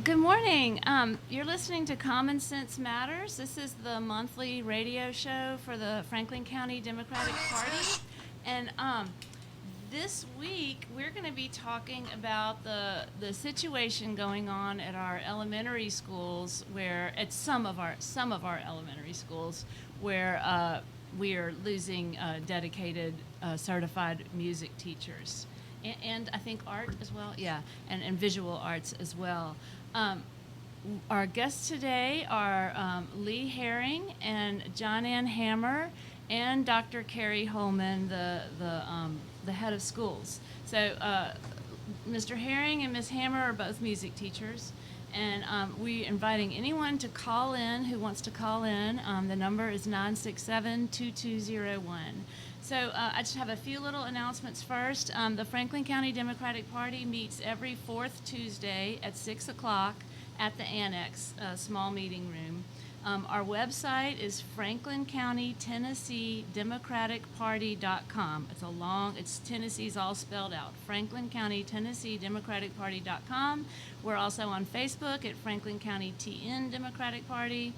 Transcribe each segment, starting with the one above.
Good morning. You're listening to Common Sense Matters. This is the monthly radio show for the Franklin County Democratic Party. And this week, we're going to be talking about the situation going on at our elementary schools, where at some of our elementary schools, where we are losing dedicated certified music teachers. And I think art as well, yeah, and visual arts as well. Our guests today are Lee Herring and John Ann Hammer and Dr. Carrie Holman, the head of schools. So Mr. Herring and Ms. Hammer are both music teachers, and we're inviting anyone to call in who wants to call in. The number is 967-2201. So I just have a few little announcements first. The Franklin County Democratic Party meets every fourth Tuesday at 6 o'clock at the Annex, small meeting room. Our website is FranklinCountyTennesseeDemocraticParty.com. It's Tennessee's all spelled out. FranklinCountyTennesseeDemocraticParty.com. We're also on Facebook at Franklin County TN Democratic Party.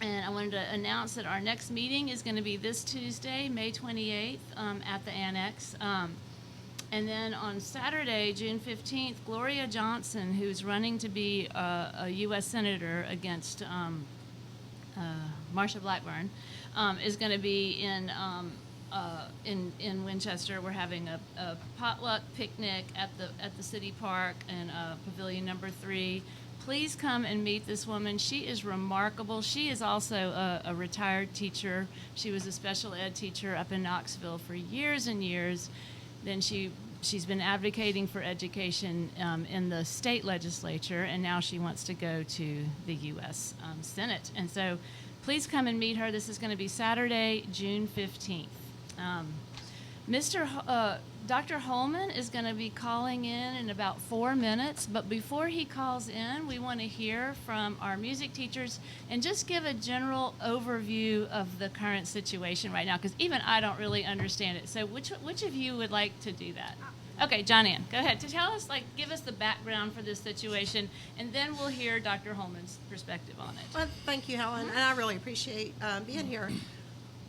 And I wanted to announce that our next meeting is going to be this Tuesday, May 28th, at the Annex. And then on Saturday, June 15th, Gloria Johnson, who's running to be a U.S. Senator against Marsha Blackburn, is going to be in Winchester. We're having a potluck picnic at the city park in Pavilion number 3. Please come and meet this woman. She is remarkable. She is also a retired teacher. She was a special ed teacher up in Knoxville for years and years. Then she's been advocating for education in the state legislature, and now she wants to go to the U.S. Senate. And so please come and meet her. This is going to be Saturday, June 15th. Dr. Holman is going to be calling in about 4 minutes, but before he calls in, we want to hear from our music teachers and just give a general overview of the current situation right now, because even I don't really understand it. So which of you would like to do that? Okay, John Ann, go ahead. Give us the background for this situation, and then we'll hear Dr. Holman's perspective on it. Well, thank you, Helen, and I really appreciate being here.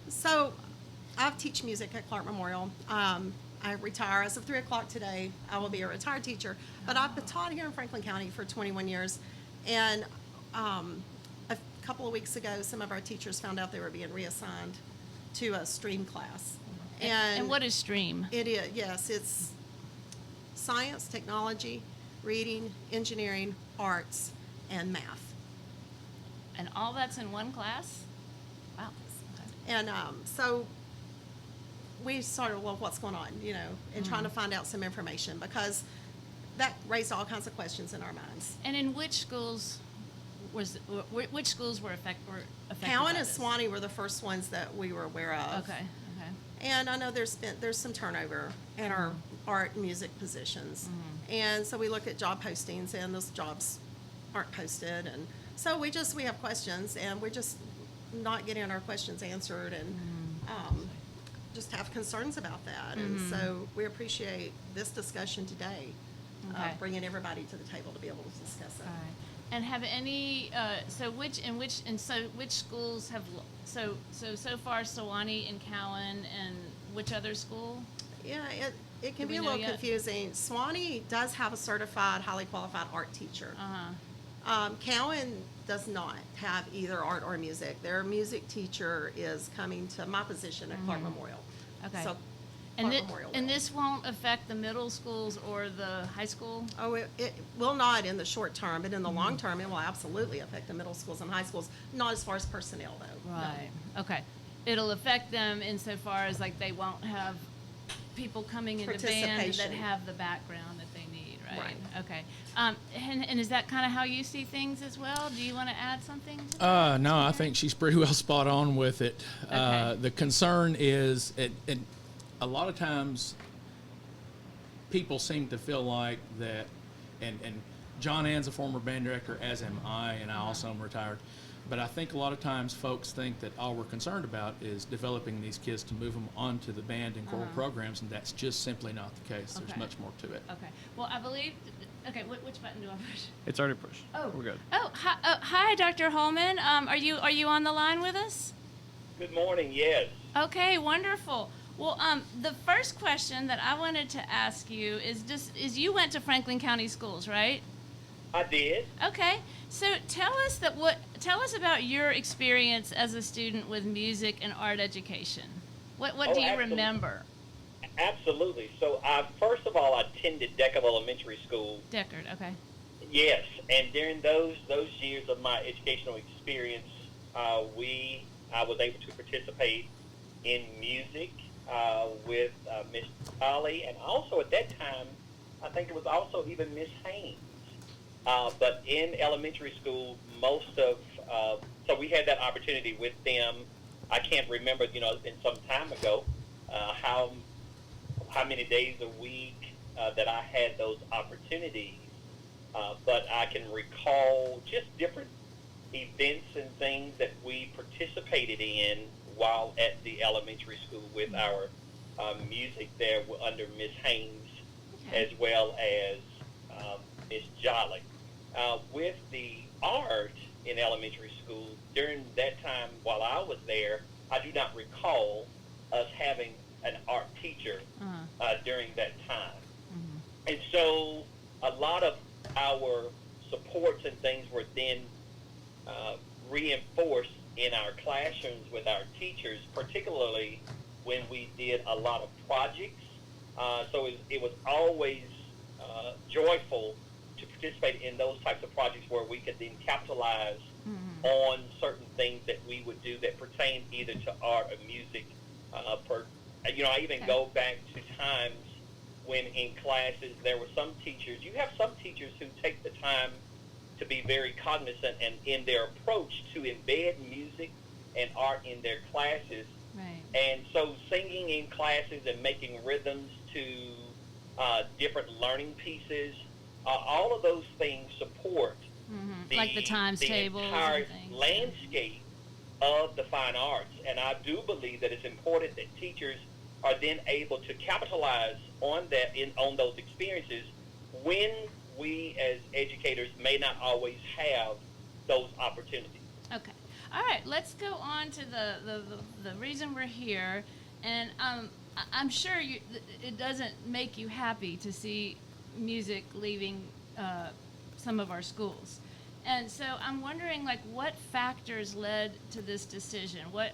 So I teach music at Clark Memorial. I retire as of 3 o'clock today. I will be a retired teacher, but I've taught here in Franklin County for 21 years. And a couple of weeks ago, some of our teachers found out they were being reassigned to a STREAM class. And what is STREAM? It is, yes, it's science, technology, reading, engineering, arts, and math. And all that's in one class? Wow. Okay. And so we started, well, what's going on, and trying to find out some information, because that raised all kinds of questions in our minds. And in which schools were affected? Cowan and Swanee were the first ones that we were aware of. Okay. And I know there's some turnover in our art and music positions. And so we look at job postings, and those jobs aren't posted, and so we have questions, and we're just not getting our questions answered, and just have concerns about that. And so we appreciate this discussion today, bringing everybody to the table to be able to discuss it. All right. And have any which schools have so far Sewanee and Cowan, and which other school? Yeah, it can be a little confusing. Swanee does have a certified, highly qualified art teacher. Cowan does not have either art or music. Their music teacher is coming to my position at Clark Memorial. Okay. So and this won't affect the middle schools or the high school? Oh, it will not in the short term, but in the long term, it will absolutely affect the middle schools and high schools. Not as far as personnel, though. Right. No. Okay. It'll affect them insofar as they won't have people coming into band that have the background that they need, right? Okay. And is that kind of how you see things as well? Do you want to add something to that? No, I think she's pretty well spot on with it. Okay. The concern is, a lot of times people seem to feel like that, and John Ann's a former band director, as am I, and I also am retired. But I think a lot of times folks think that all we're concerned about is developing these kids to move them onto the band and choral programs, and that's just simply not the case. There's much more to it. Okay. Well, I believe Okay, which button do I push? It's already pushed. Oh, We're good. Hi, Dr. Holman. Are you on the line with us? Good morning, yes. Okay, wonderful. Well, the first question that I wanted to ask you is you went to Franklin County Schools, right? I did. Okay, so tell us about your experience as a student with music and art education. What do you Absolutely. remember? Absolutely. So, first of all, I attended Deckard Elementary School. Deckard, okay. Yes, and during those years of my educational experience, I was able to participate in music with Miss Polly, and also at that time, I think it was also even Miss Haynes. But in elementary school, so we had that opportunity with them. I can't remember, it's been some time ago, how many days a week that I had those opportunities. But I can recall just different events and things that we participated in while at the elementary school with our music there under Miss Haynes, Okay. as well as Miss Jolly. With the art in elementary school, during that time while I was there, I do not recall us having an art teacher during that time. And so a lot of our supports and things were then reinforced in our classrooms with our teachers, particularly when we did a lot of projects. So it was always joyful to participate in those types of projects where we could then capitalize on certain things that we would do that pertain either to art or music. I even go back to times when in classes there were some teachers. You have some teachers who take the time to be very cognizant and in their approach to embed music and art in their classes. Right. And so singing in classes and making rhythms to different learning pieces, all of those things support Like the times tables entire and things. landscape of the fine arts. And I do believe that it's important that teachers are then able to capitalize on that on those experiences when we as educators may not always have those opportunities. Okay. All right. Let's go on to the reason we're here, and I'm sure it doesn't make you happy to see music leaving some of our schools, and so I'm wondering, like, what factors led to this decision? What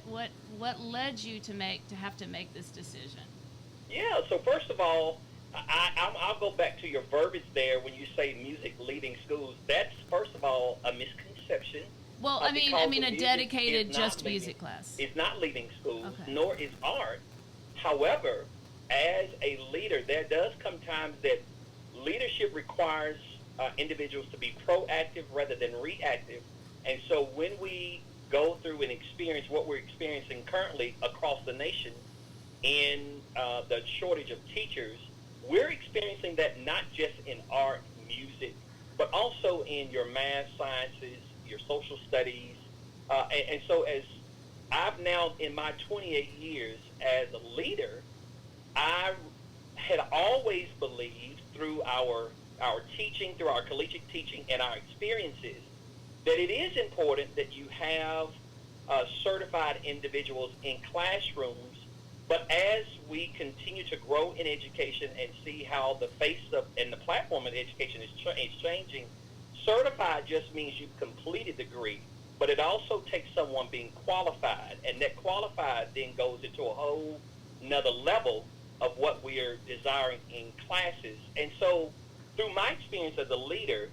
led you to have to make this decision? Yeah. So first of all, I'll go back to your verbiage there when you say music leaving schools. That's first of all a misconception. Well, I mean because a music dedicated is not just leaving- music class. It's not leaving schools, Okay. nor is art. However, as a leader, there does come times that leadership requires individuals to be proactive rather than reactive. And so when we go through and experience what we're experiencing currently across the nation in the shortage of teachers, we're experiencing that not just in art, music, but also in your math, sciences, your social studies. And so as I've now, in my 28 years as a leader, I had always believed through our teaching, through our collegiate teaching and our experiences, that it is important that you have certified individuals in classrooms. But as we continue to grow in education and see how the face of and the platform of education is changing, certified just means you've completed the degree, but it also takes someone being qualified, and that qualified then goes into a whole another level of what we are desiring in classes. And so through my experience as a leader,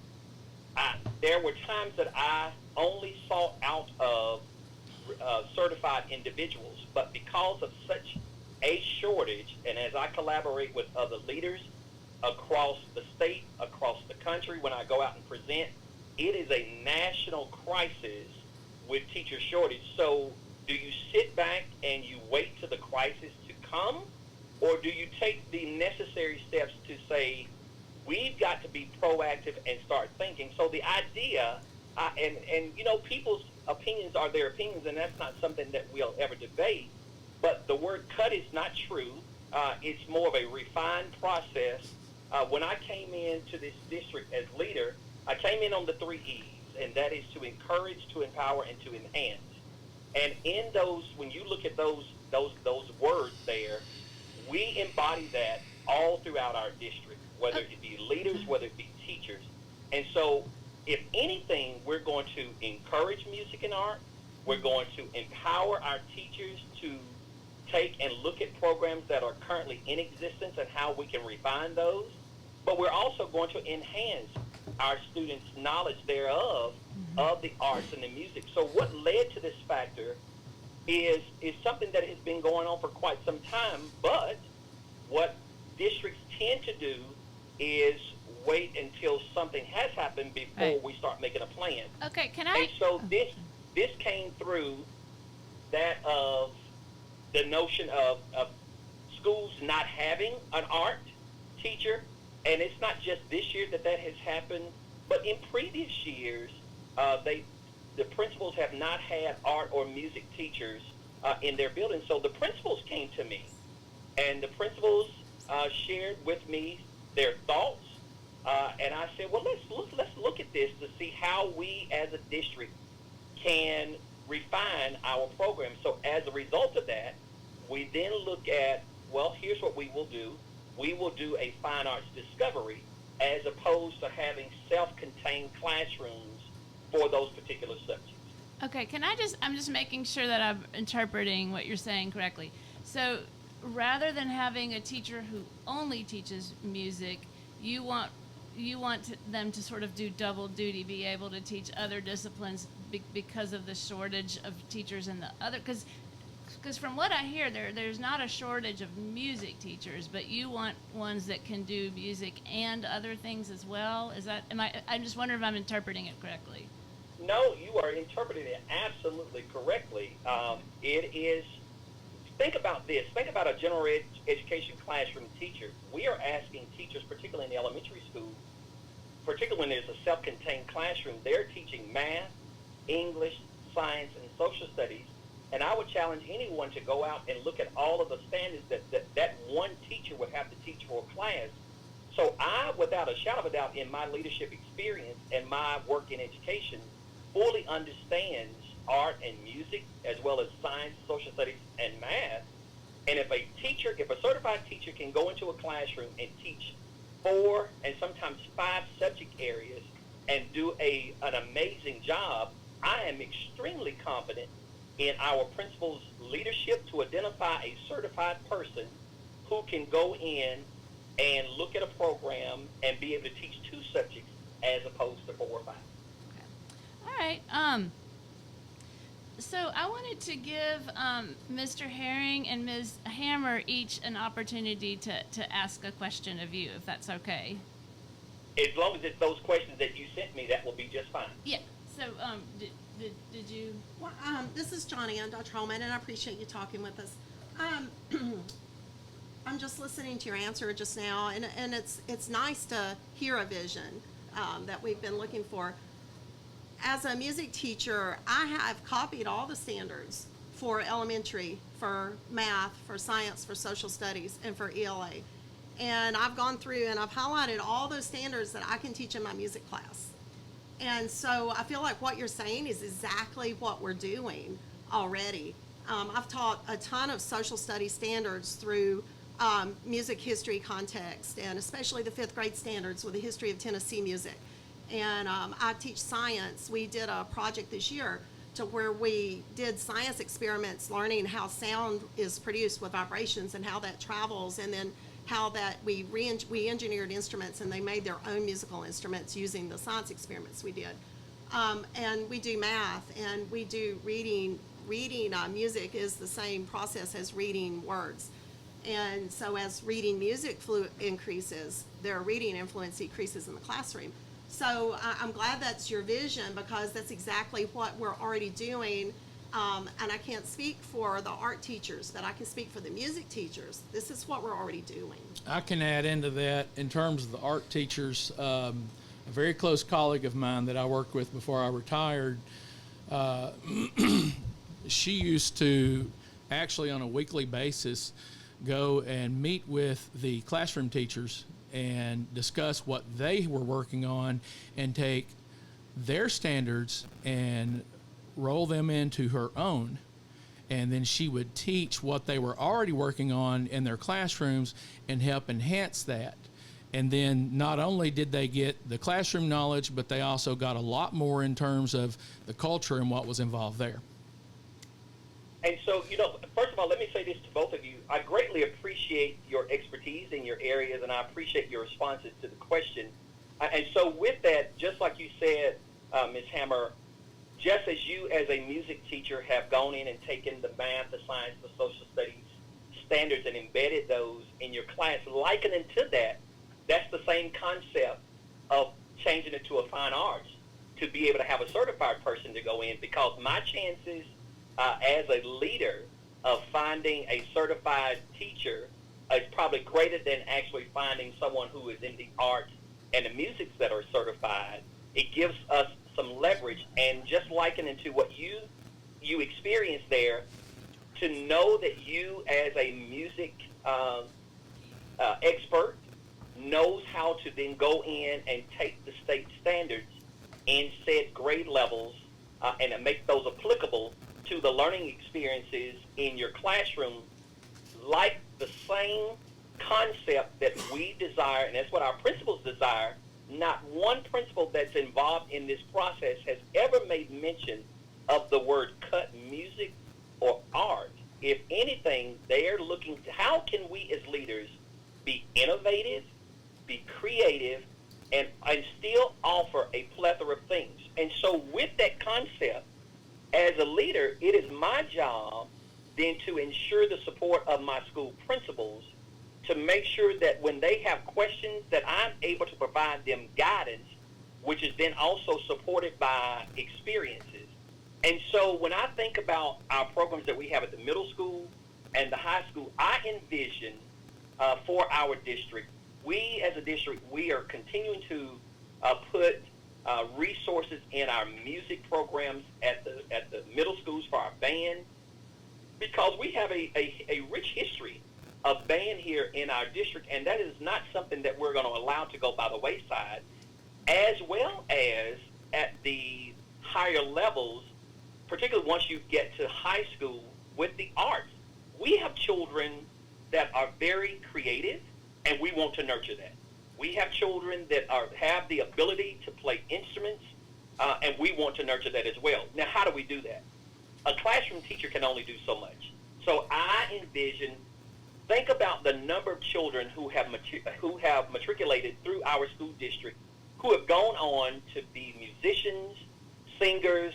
there were times that I only sought out of certified individuals, but because of such a shortage, and as I collaborate with other leaders across the state, across the country, when I go out and present, it is a national crisis with teacher shortage. So do you sit back and you wait till the crisis to come, or do you take the necessary steps to say, we've got to be proactive and start thinking? So the idea, and people's opinions are their opinions, and that's not something that we'll ever debate, but the word cut is not true. It's more of a refined process When I came into this district as leader, I came in on the 3 E's, and that is to encourage, to empower, and to enhance. And in those, when you look at those words there, we embody that all throughout our district, whether it be leaders, whether it be teachers. And so, if anything, we're going to encourage music and art. We're going to empower our teachers to take and look at programs that are currently in existence and how we can refine those. But we're also going to enhance our students' knowledge thereof of the arts and the music. So what led to this factor is something that has been going on for quite some time, but what districts tend to do is wait until something has happened before we start making a plan. Okay, can And I? so this came through that of the notion of schools not having an art teacher, and it's not just this year that has happened, but in previous years, the principals have not had art or music teachers in their building. So the principals came to me, and the principals shared with me their thoughts, and I said, well, let's look at this to see how we as a district can refine our program. So as a result of that, we then look at, well, here's what we will do. We will do a fine arts discovery as opposed to having self-contained classrooms for those particular subjects. Okay, I'm just making sure that I'm interpreting what you're saying correctly. So rather than having a teacher who only teaches music, you want them to sort of do double duty, be able to teach other disciplines because of the shortage of teachers in the other, because from what I hear, there's not a shortage of music teachers, but you want ones that can do music and other things as well. I'm just wondering if I'm interpreting it correctly. No, you are interpreting it absolutely correctly. It is, think about this. Think about a general education classroom teacher. We are asking teachers, particularly in the elementary school, particularly when there's a self-contained classroom, they're teaching math, English, science, and social studies. And I would challenge anyone to go out and look at all of the standards that one teacher would have to teach for a class. So I, without a shadow of a doubt, in my leadership experience and my work in education, fully understands art and music as well as science, social studies, and math. And if a certified teacher can go into a classroom and teach 4 and sometimes 5 subject areas and do an amazing job, I am extremely confident in our principal's leadership to identify a certified person who can go in and look at a program and be able to teach 2 subjects as opposed to 4 or 5. Okay. All right. So I wanted to give Mr. Herring and Ms. Hammer each an opportunity to ask a question of you, if that's okay. As long as it's those questions that you sent me, that will be just fine. Yeah. So did you? Well, this is Johnny and Dr. Holman, and I appreciate you talking with us. I'm just listening to your answer just now, and it's nice to hear a vision that we've been looking for. As a music teacher, I have copied all the standards for elementary, for math, for science, for social studies, and for ELA. And I've gone through and I've highlighted all those standards that I can teach in my music class. And so I feel like what you're saying is exactly what we're doing already. I've taught a ton of social studies standards through music history context, and especially the 5th grade standards with the history of Tennessee music. And I teach science. We did a project this year to where we did science experiments learning how sound is produced with vibrations and how that travels, and then how that we engineered instruments and they made their own musical instruments using the science experiments we did. And we do math, and we do reading. Reading music is the same process as reading words. And so as reading music increases, their reading influence decreases in the classroom. So I'm glad that's your vision, because that's exactly what we're already doing. And I can't speak for the art teachers, but I can speak for the music teachers. This is what we're already doing. I can add into that in terms of the art teachers. A very close colleague of mine that I worked with before I retired, she used to actually on a weekly basis go and meet with the classroom teachers and discuss what they were working on and take their standards and roll them into her own. And then she would teach what they were already working on in their classrooms and help enhance that. And then not only did they get the classroom knowledge, but they also got a lot more in terms of the culture and what was involved there. And so, first of all, let me say this to both of you. I greatly appreciate your expertise in your areas, and I appreciate your responses to the question. And so with that, just like you said, Ms. Hammer, just as you as a music teacher have gone in and taken the math, the science, the social studies standards and embedded those in your class, likening to that, that's the same concept of changing it to a fine arts to be able to have a certified person to go in, because my chances as a leader of finding a certified teacher is probably greater than actually finding someone who is in the arts and the music that are certified. It gives us some leverage, and just likening to what you experienced there, to know that you as a music expert knows how to then go in and take the state standards and set grade levels and make those applicable to the learning experiences in your classroom, like the same concept that we desire, and that's what our principals desire. Not one principal that's involved in this process has ever made mention of the word cut music or art. If anything, they are looking to how can we as leaders be innovative, be creative, and still offer a plethora of things. And so with that concept, as a leader, it is my job then to ensure the support of my school principals to make sure that when they have questions that I'm able to provide them guidance, which is then also supported by experiences. And so when I think about our programs that we have at the middle school and the high school, I envision for our district, we as a district, we are continuing to put resources in our music programs at the middle schools for our band, because we have a rich history of band here in our district, and that is not something that we're going to allow to go by the wayside, as well as at the higher levels, particularly once you get to high school with the arts. We have children that are very creative, and we want to nurture that. We have children that have the ability to play instruments, and we want to nurture that as well. Now, how do we do that? A classroom teacher can only do so much. So I envision, think about the number of children who have matriculated through our school district, who have gone on to be musicians, singers,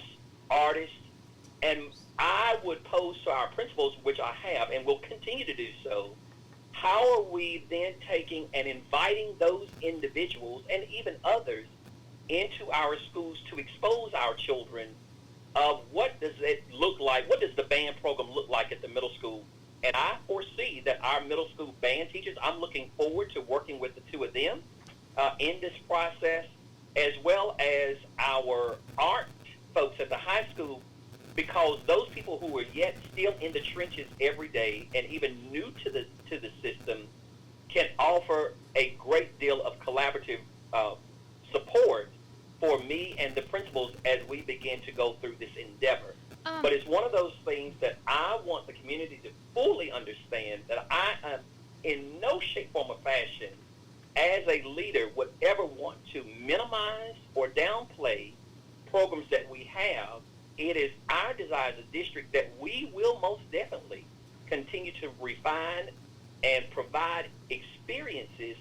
artists, and I would pose to our principals, which I have and will continue to do so, how are we then taking and inviting those individuals and even others into our schools to expose our children of what does it look like, what does the band program look like at the middle school? And I foresee that our middle school band teachers, I'm looking forward to working with the two of them in this process, as well as our art folks at the high school, because those people who are yet still in the trenches every day and even new to the system can offer a great deal of collaborative support for me and the principals as we begin to go through this endeavor. But it's one of those things that I want the community to fully understand, that I am in no shape, form, or fashion as a leader would ever want to minimize or downplay programs that we have. It is our desire as a district that we will most definitely continue to refine and provide experiences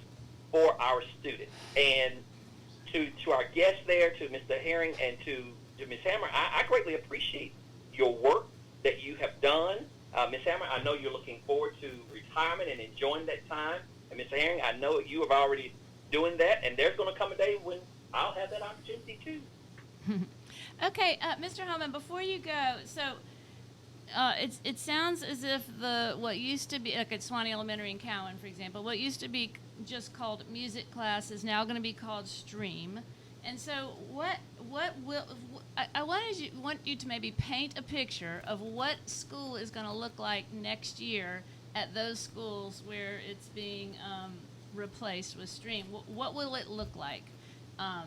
for our students. And to our guests there, to Mr. Herring and to Ms. Hammer, I greatly appreciate your work that you have done. Ms. Hammer, I know you're looking forward to retirement and enjoying that time. And Mr. Herring, I know you have already doing that, and there's going to come a day when I'll have that opportunity too. Okay, Mr. Hellman, before you go, so it sounds as if what used to be, like at Swanee Elementary in Cowan, for example, what used to be just called music class is now going to be called STREAM. And so I want you to maybe paint a picture of what school is going to look like next year at those schools where it's being replaced with stream? What will it look like?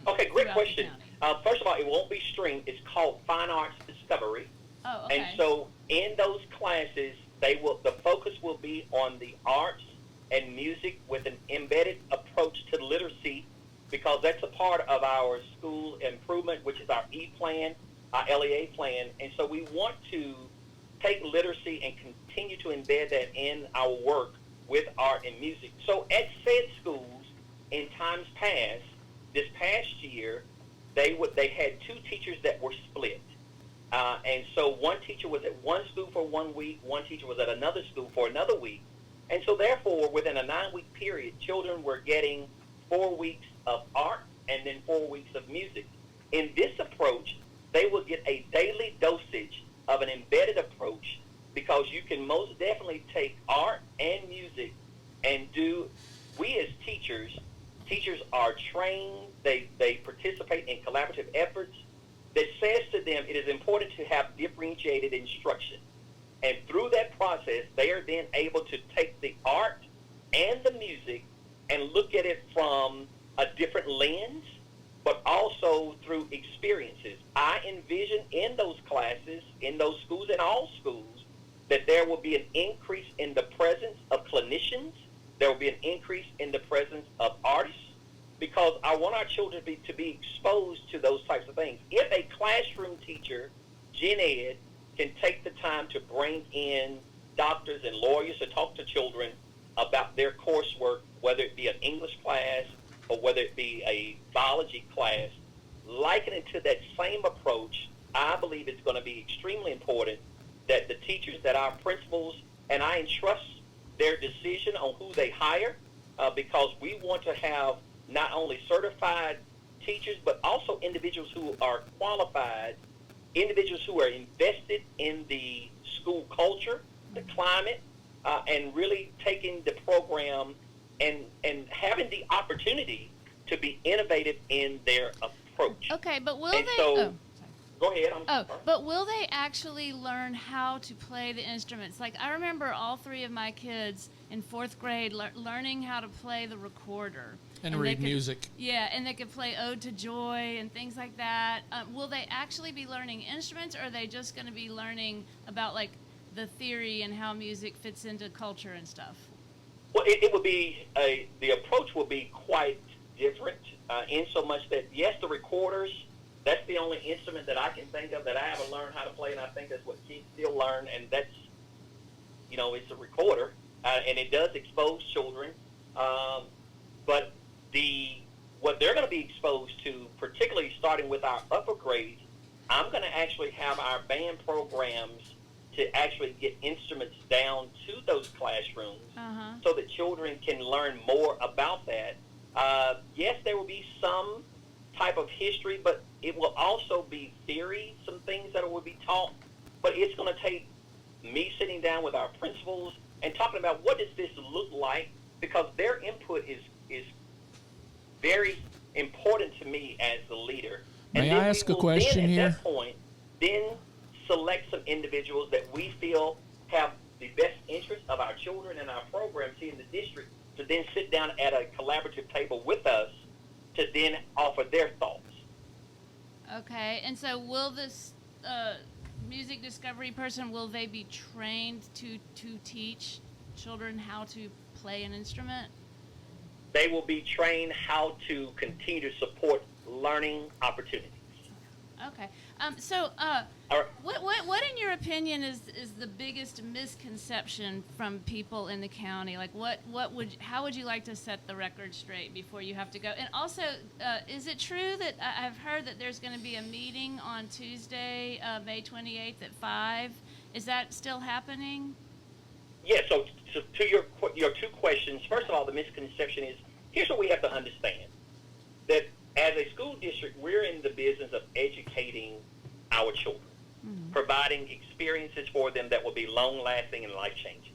Okay, great throughout the question. county? First of all, it won't be streamed. It's called Fine Arts Discovery. Oh, okay. And so in those classes, the focus will be on the arts and music with an embedded approach to literacy, because that's a part of our school improvement, which is our E-plan, our LEA plan. And so we want to take literacy and continue to embed that in our work with art and music. So at said schools, in times past, this past year, they had two teachers that were split. And so one teacher was at one school for 1 week, one teacher was at another school for another week. And so therefore, within a 9-week period, children were getting 4 weeks of art and then 4 weeks of music. In this approach, they will get a daily dosage of an embedded approach, because you can most definitely take art and music and we as teachers are trained, they participate in collaborative efforts that says to them it is important to have differentiated instruction. And through that process, they are then able to take the art and the music and look at it from a different lens, but also through experiences. I envision in those classes, in those schools, in all schools, that there will be an increase in the presence of clinicians. There will be an increase in the presence of artists, because I want our children to be exposed to those types of things. If a classroom teacher, gen ed, can take the time to bring in doctors and lawyers to talk to children about their coursework, whether it be an English class or whether it be a biology class, liken it to that same approach, I believe it's going to be extremely important that the teachers, that our principals, and I entrust their decision on who they hire, because we want to have not only certified teachers, but also individuals who are qualified, individuals who are invested in the school culture, the climate, and really taking the program and having the opportunity to be innovative in their approach. Okay, but will And they? so- sorry. Go ahead. I'm sorry. But will they actually learn how to play the instruments? Like, I remember all three of my kids in 4th grade learning how to play the recorder. And they read could- music. Yeah, and they could play Ode to Joy and things like that. Will they actually be learning instruments, or are they just going to be learning about, like, the theory and how music fits into culture and stuff? Well, it would be the approach will be quite different, in so much that, yes, the recorders, that's the only instrument that I can think of that I haven't learned how to play, and I think that's what kids still learn, and that's, it's a recorder, and it does expose children. But what they're going to be exposed to, particularly starting with our upper grades, I'm going to actually have our band programs to actually get instruments down to those classrooms, so that children can learn more about that. Yes, there will be some type of history, but it will also be theory, some things that will be taught. But it's going to take me sitting down with our principals and talking about what does this look like, because their input is very important to me as the leader. May and I then ask we a will question then, here? At that point, then select some individuals that we feel have the best interest of our children and our programs here in the district, to then sit down at a collaborative table with us to then offer their thoughts. Okay, and so will this music discovery person, will they be trained to teach children how to play an instrument? They will be trained how to continue to support learning opportunities. Okay. So, All right. what in your opinion is the biggest misconception from people in the county? Like, how would you like to set the record straight before you have to go? And also, is it true that I've heard that there's going to be a meeting on Tuesday, May 28th at 5? Is that still happening? Yeah, so to your two questions, first of all, the misconception is, here's what we have to understand, that as a school district, we're in the business of educating our children, providing experiences for them that will be long-lasting and life-changing.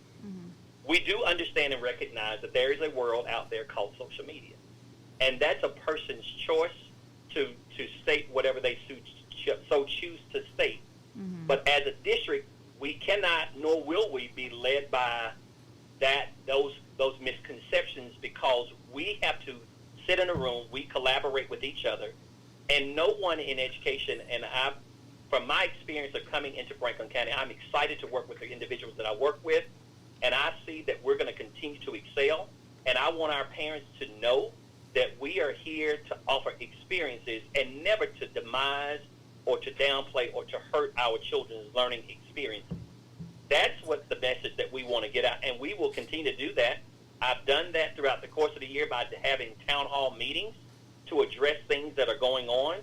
We do understand and recognize that there is a world out there called social media, and that's a person's choice to state whatever they so choose to state. But as a district, we cannot, nor will we, be led by those misconceptions, because collaborate with each other. And no one in education, and from my experience of coming into Franklin County, I'm excited to work with the individuals that I work with, and I see that we're going to continue to excel. And I want our parents to know that we are here to offer experiences and never to demise or to downplay or to hurt our children's learning experiences. That's what the message that we want to get out, and we will continue to do that. I've done that throughout the course of the year by having town hall meetings to address things that are going on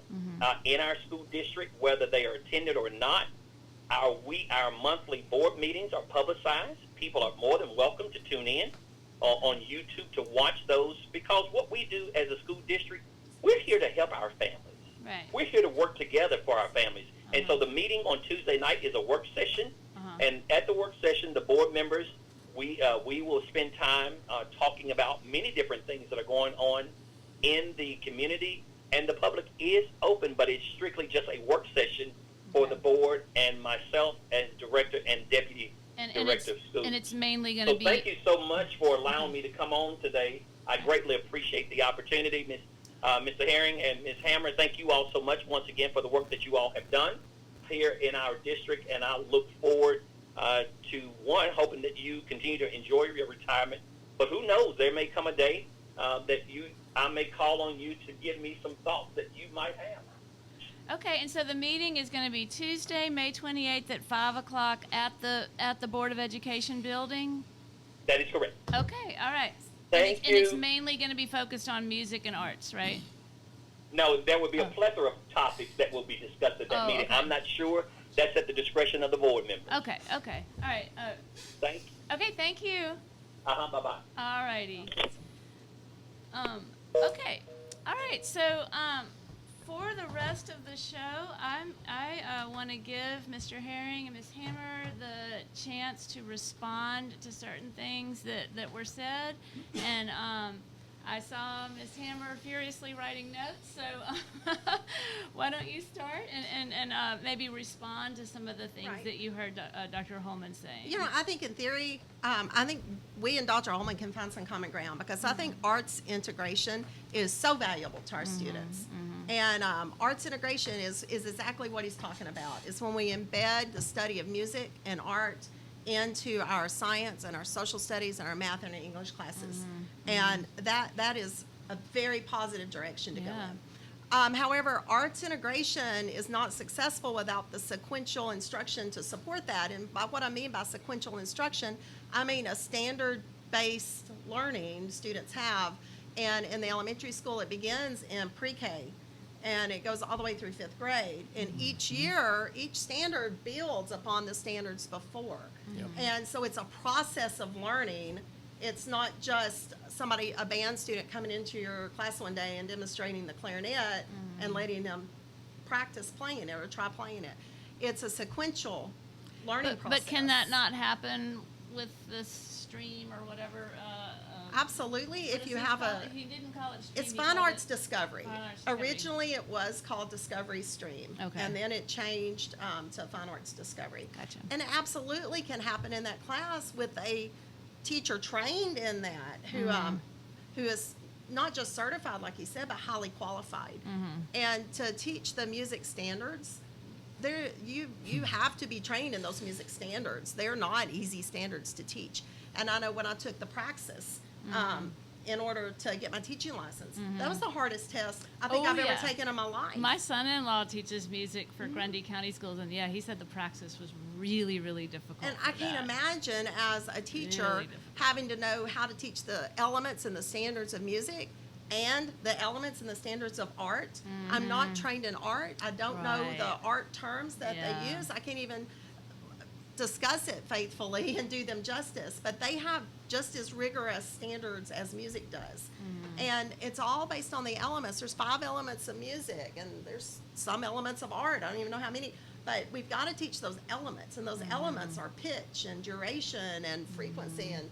in our school district, whether they are attended or not. Our monthly board meetings are publicized. People are more than welcome to tune in on YouTube to watch those, because what we do as a school district, we're here to help our families. Right. We're here to work together for our families. And so the meeting on Tuesday night is a work session. And at the work session, the board members, we will spend time talking about many different things that are going on in the community. And the public is open, but it's strictly just a work session for the board and myself as director and deputy director of schools. And it's mainly going to be... Thank you so much for allowing me to come on today. I greatly appreciate the opportunity. Mr. Herring and Ms. Hammer, thank you all so much once again for the work that you all have done here in our district, and I look forward to, one, hoping that you continue to enjoy your retirement, but who knows, there may come a day that I may call on you to give me some thoughts that you might have. Okay, and so the meeting is going to be Tuesday, May 28th at 5 o'clock at the Board of Education building? That is correct. Okay, all right. Thank you. And it's mainly going to be focused on music and arts, right? No, there will be a plethora of topics that will be discussed at that meeting. Okay. I'm not sure. That's at the discretion of the board members. Okay, all right. Thank you. Okay, thank you. Bye-bye. All righty. Okay, all right, so for the rest of the show, I want to give Mr. Herring and Ms. Hammer the chance to respond to certain things that were said, and I saw Ms. Hammer furiously writing notes, so why don't you start and maybe respond to some of the things Right. that you heard Dr. Holman saying. You know, I think in theory, I think we and Dr. Holman can find some common ground, because I think arts integration is so valuable to our students. And arts integration is exactly what he's talking about. It's when we embed the study of music and art into our science and our social studies and our math and our English classes. And that is a very positive direction to go in. However, arts integration is not successful without the sequential instruction to support that. And by what I mean by sequential instruction, I mean a standard-based learning students have. And in the elementary school, it begins in pre-K, and it goes all the way through 5th grade. And each year, each standard builds upon the standards before. And so it's a process of learning. It's not just a band student coming into your class one day and demonstrating the clarinet and letting them practice playing it or try playing it. It's a sequential learning process. But can that not happen with the stream or whatever? Absolutely, if you have he didn't call it stream. it's he Fine called Arts it Discovery. Fine Arts Discovery. Originally, it was called Discovery Stream. Okay. And then it changed to Fine Arts Discovery. Gotcha. And it absolutely can happen in that class with a teacher trained in that who is not just certified, like he said, but highly qualified. And to teach the music standards, you have to be trained in those music standards. They're not easy standards to teach. And I know when I took the praxis, in order to get my teaching license, that was the hardest test I think I've ever taken in my life. My son-in-law teaches music for Grundy County Schools, and he said the praxis was really, really difficult. And I can't imagine as a teacher Really difficult. having to know how to teach the elements and the standards of music and the elements and the standards of art. I'm not trained in art. I don't know the Right. art terms that they use. I can't even discuss it faithfully and do them justice, but they have just as rigorous standards as music does. And it's all based on the elements. There's 5 elements of music, and there's some elements of art. I don't even know how many, but we've got to teach those elements, and those elements are pitch and duration and frequency and,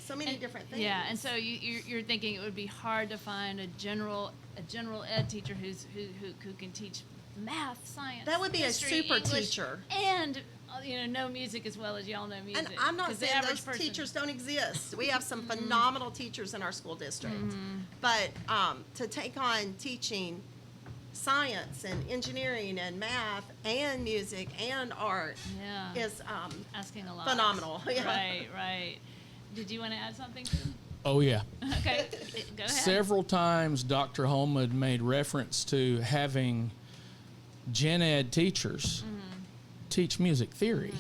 so many different things. Yeah, and so you're thinking it would be hard to find a general ed teacher who can teach math, science. That would be a history, super English, teacher. and know music as well as y'all know music. And I'm not 'Cause the saying average those person- teachers don't exist. We have some phenomenal teachers in our school district. But to take on teaching science and engineering and math and music and art Yeah. is Asking a lot. phenomenal. Yeah. Right, right. Did you want to add something, Tim? Oh, yeah. Okay, go ahead. Several times Dr. Holman made reference to having gen ed teachers teach music theory.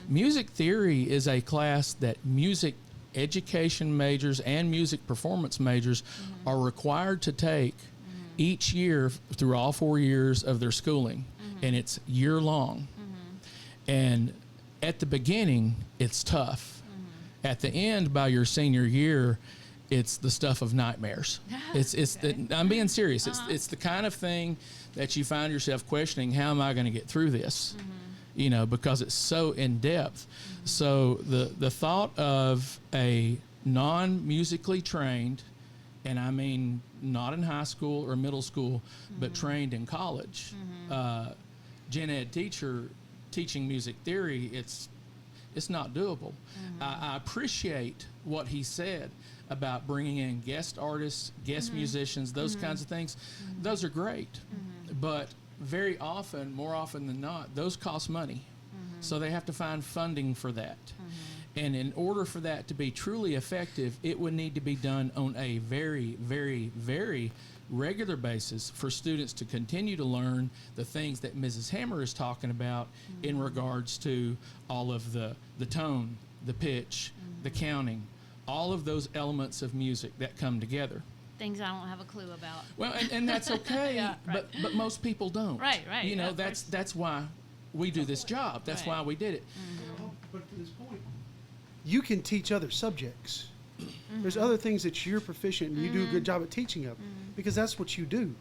Music theory is a class that music education majors and music performance majors are required to take each year through all 4 years of their schooling, and it's year long. And at the beginning, it's tough. At the end, by your senior year, it's the stuff of nightmares. I'm being serious. It's the kind of thing that you find yourself questioning, how am I going to get through this? Because it's so in depth. So the thought of a non-musically trained, and I mean not in high school or middle school, but trained in college, gen ed teacher teaching music theory, it's not doable. I appreciate what he said about bringing in guest artists, guest musicians, those kinds of things. Those are great, but very often, more often than not, those cost money. So they have to find funding for that. And in order for that to be truly effective, it would need to be done on a very, very, very regular basis for students to continue to learn the things that Mrs. Hammer is talking about in regards to all of the tone, the pitch, the counting, all of those elements of music that come together. Things I don't have a clue about. Well, and that's okay, Yeah, right. but most people don't. Right, yeah, of That's why we do this job. That's Right. why we did it. But to this point, you can teach other subjects. There's other things that you're proficient and you do a good job at teaching of, because that's what you do.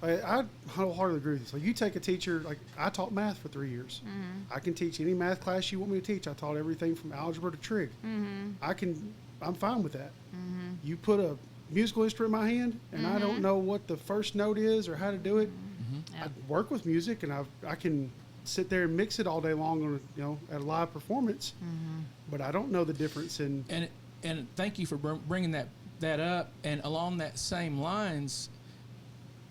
I wholeheartedly agree with this. Like, you take a teacher, like I taught math for 3 years. I can teach any math class you want me to teach. I taught everything from algebra to trig. I'm fine with that. You put a musical instrument in my hand and I don't know what the first note is or how to do it. Yeah. I work with music and I can sit there and mix it all day long on at a live performance, but I don't know the difference in. And thank you for bringing that up. And along that same lines,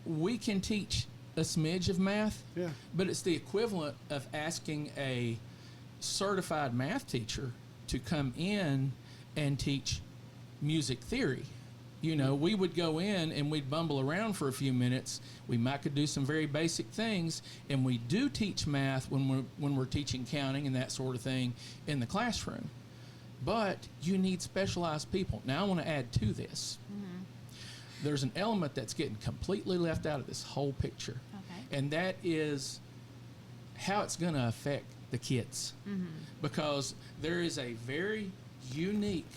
we can teach a smidge of math, Yeah. but it's the equivalent of asking a certified math teacher to come in and teach music theory. We would go in and we'd bumble around for a few minutes. We could do some very basic things, and we do teach math when we're teaching counting and that sort of thing in the classroom. But you need specialized people. Now I want to add to this. There's an element that's getting completely left out of this whole picture, Okay. and that is how it's going to affect the kids, because there is a very unique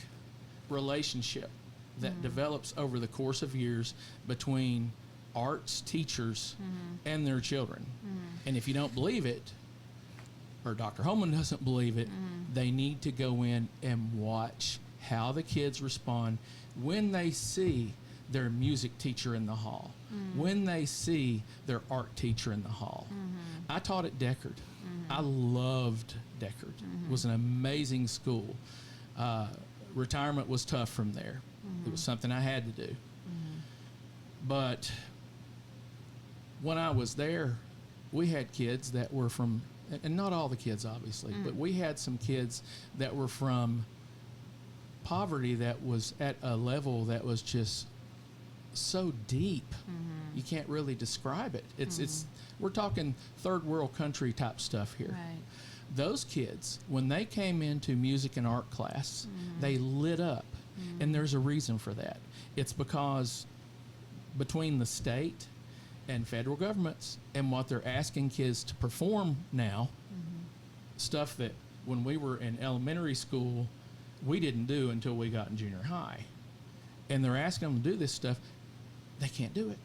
relationship that develops over the course of years between arts teachers and their children. And if you don't believe it, or Dr. Holman doesn't believe it, they need to go in and watch how the kids respond when they see their music teacher in the hall, when they see their art teacher in the hall. I taught at Deckard. I loved Deckard. It was an amazing school. Retirement was tough from there. It was something I had to do. But when I was there, we had kids that were from, and not all the kids obviously, but we had some kids that were from poverty that was at a level that was just so deep. You can't really describe it. It's we're talking third world country type stuff here. Right. Those kids, when they came into music and art class, they lit up. And there's a reason for that. It's because between the state and federal governments and what they're asking kids to perform now, stuff that when we were in elementary school, we didn't do until we got in junior high. And they're asking them to do this stuff. They can't do it.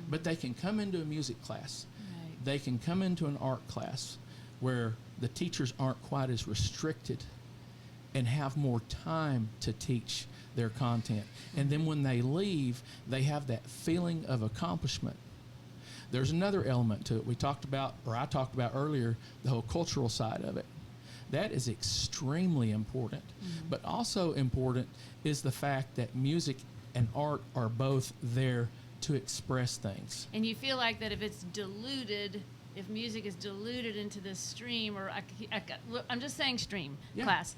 But they can come into a music class. Right. They can come into an art class where the teachers aren't quite as restricted and have more time to teach their content. And then when they leave, they have that feeling of accomplishment. There's another element to it. I talked about earlier, the whole cultural side of it. That is extremely important. But also important is the fact that music and art are both there to express things. And you feel like that if it's diluted, if music is diluted into this stream, or I'm just saying stream class,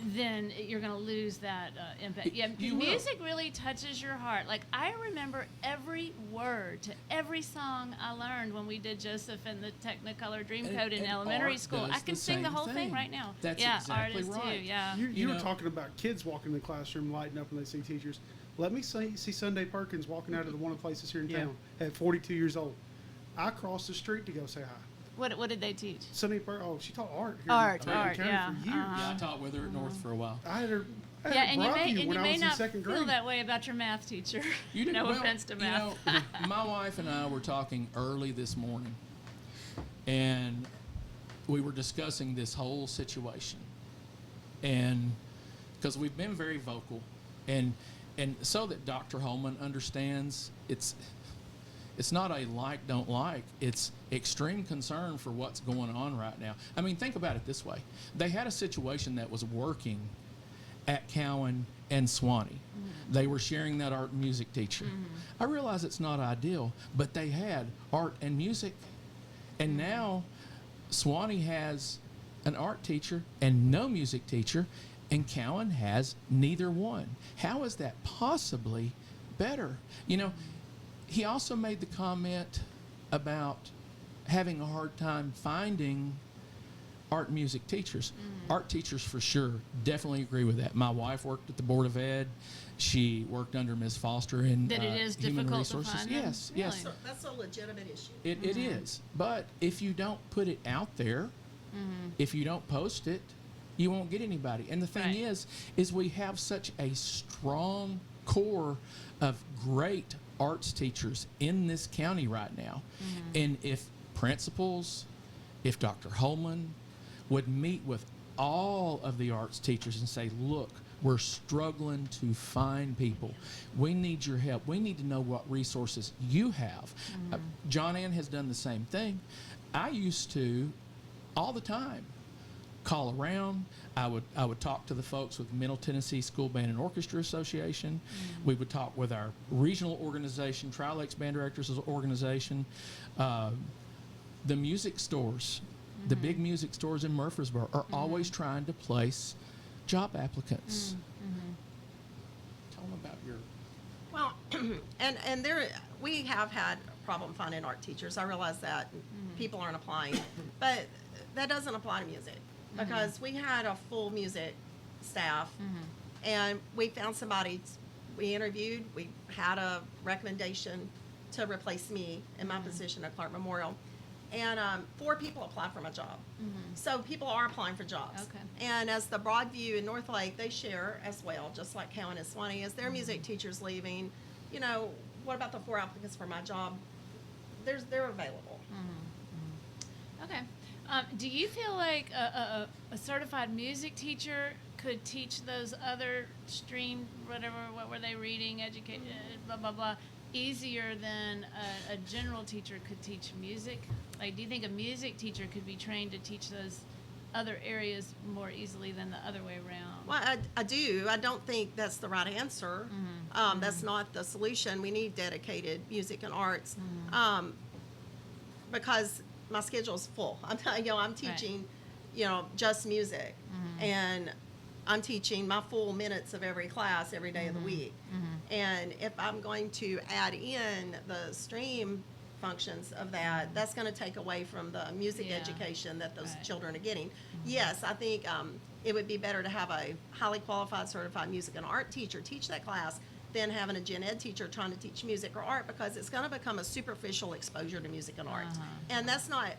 then you're going to lose that impact. Yeah, You music really touches your heart. Like, I remember every word to every song I learned when we did Joseph and the Technicolor Dreamcoat in And elementary art school. does I can the sing the same whole thing thing. right now. That's yeah, exactly art is right. too. Yeah. You were know- talking about kids walking in the classroom, lighting up when they see teachers. Let me see Sunday Perkins walking out of one of the places here in Yeah. town at 42 years old. I crossed the street to go say hi. What did they teach? Sunday Perkins, she taught art here Art, in American County yeah, for years. Yeah, I taught with her at North for a while. I had her at Yeah, and you Broadview when I may was in not second feel grade. that way about your math teacher. You did No well, offense to math. You know, my wife and I were talking early this morning, and we were discussing this whole situation. And because we've been very vocal, and so that Dr. Holman understands, it's not a like, don't like. It's extreme concern for what's going on right now. I mean, think about it this way. They had a situation that was working at Cowan and Swanee. They were sharing that art and music teacher. I realize it's not ideal, but they had art and music. And now Swanee has an art teacher and no music teacher, and Cowan has neither one. How is that possibly better? You know, he also made the comment about having a hard time finding art and music teachers. Art teachers for sure, definitely agree with that. My wife worked at the Board of Ed. She worked under Ms. Foster in That it is Human difficult to Resources. find them? Yes, Really? yes. So that's a legitimate issue. It is. But if you don't put it out there, if you don't post it, you won't get anybody. And the thing Right. is we have such a strong core of great arts teachers in this county right now. And if principals, if Dr. Holman would meet with all of the arts teachers and say, look, we're struggling to find people. We need your help. We need to know what resources you have. John Ann has done the same thing. I used to, all the time, call around. I would talk to the folks with Middle Tennessee School Band and Orchestra Association. We would talk with our regional organization, Tri Lakes Band Directors Organization, the music stores. The big music stores in Murfreesboro are always trying to place job applicants. Tell them about your... Well, and there, we have had a problem finding art teachers. I realize that people aren't applying, but that doesn't apply to music because we had a full music staff, and we found somebody. We interviewed. We had a recommendation to replace me in my position at Clark Memorial, and 4 people applied for my job. So people are applying for jobs. Okay. And as the Broadview and North Lake, they share as well, just like Cowan and Swanee, as their music teachers leaving. You know, what about the 4 applicants for my job? They're available. Okay. Do you feel like a certified music teacher could teach those other stream, whatever, what were they reading, educate, blah, blah, blah, easier than a general teacher could teach music? Like, do you think a music teacher could be trained to teach those other areas more easily than the other way around? Well, I do. I don't think that's the right answer. That's not the solution. We need dedicated music and arts because my schedule's full. I'm teaching, just music, and I'm teaching my full minutes of every class every day of the week. And if I'm going to add in the stream functions of that, that's going to take away from the music Yeah. education that those Right. children are getting. Yes, I think it would be better to have a highly qualified certified music and art teacher teach that class than having a gen ed teacher trying to teach music or art, because it's going to become a superficial exposure to music and art. And that's not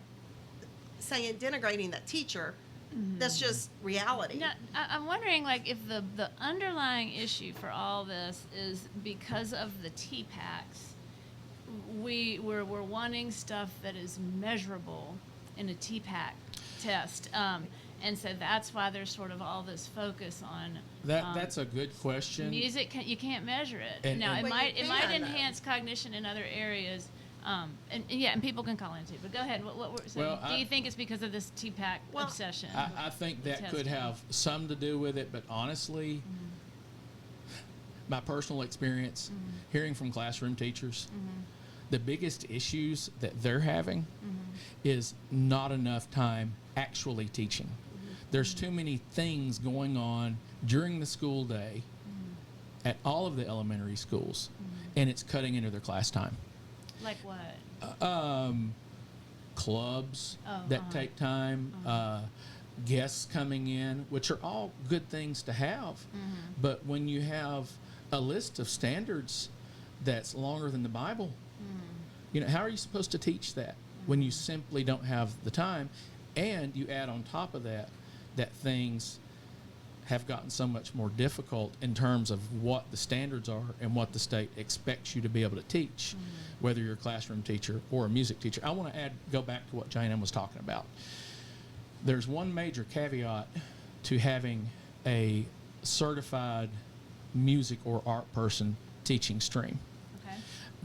saying denigrating that teacher. That's just reality. Now, I'm wondering, like, if the underlying issue for all this is because of the TPACs, we're wanting stuff that is measurable in a TPAC test, and so that's why there's sort of all this focus on That's a good question. music. You can't measure it. And- Now and- it Well, might you it might can, though. enhance cognition in other areas. And people can call in too. But go ahead. What were saying? Well, Do you think it's because of this TPAC Well, obsession? I think with that could testing? have some to do with it, but honestly, my personal experience, hearing from classroom teachers, the biggest issues that they're having is not enough time actually teaching. There's too many things going on during the school day at all of the elementary schools, and it's cutting into their class time. Like what? Clubs Oh, that take time, guests coming in, which are all good things to have. But when you have a list of standards that's longer than the Bible, how are you supposed to teach that when you simply don't have the time? And you add on top of that things have gotten so much more difficult in terms of what the standards are and what the state expects you to be able to teach, whether you're a classroom teacher or a music teacher. I want to go back to what Jane was talking about. There's one major caveat to having a certified music or art person teaching stream. Okay.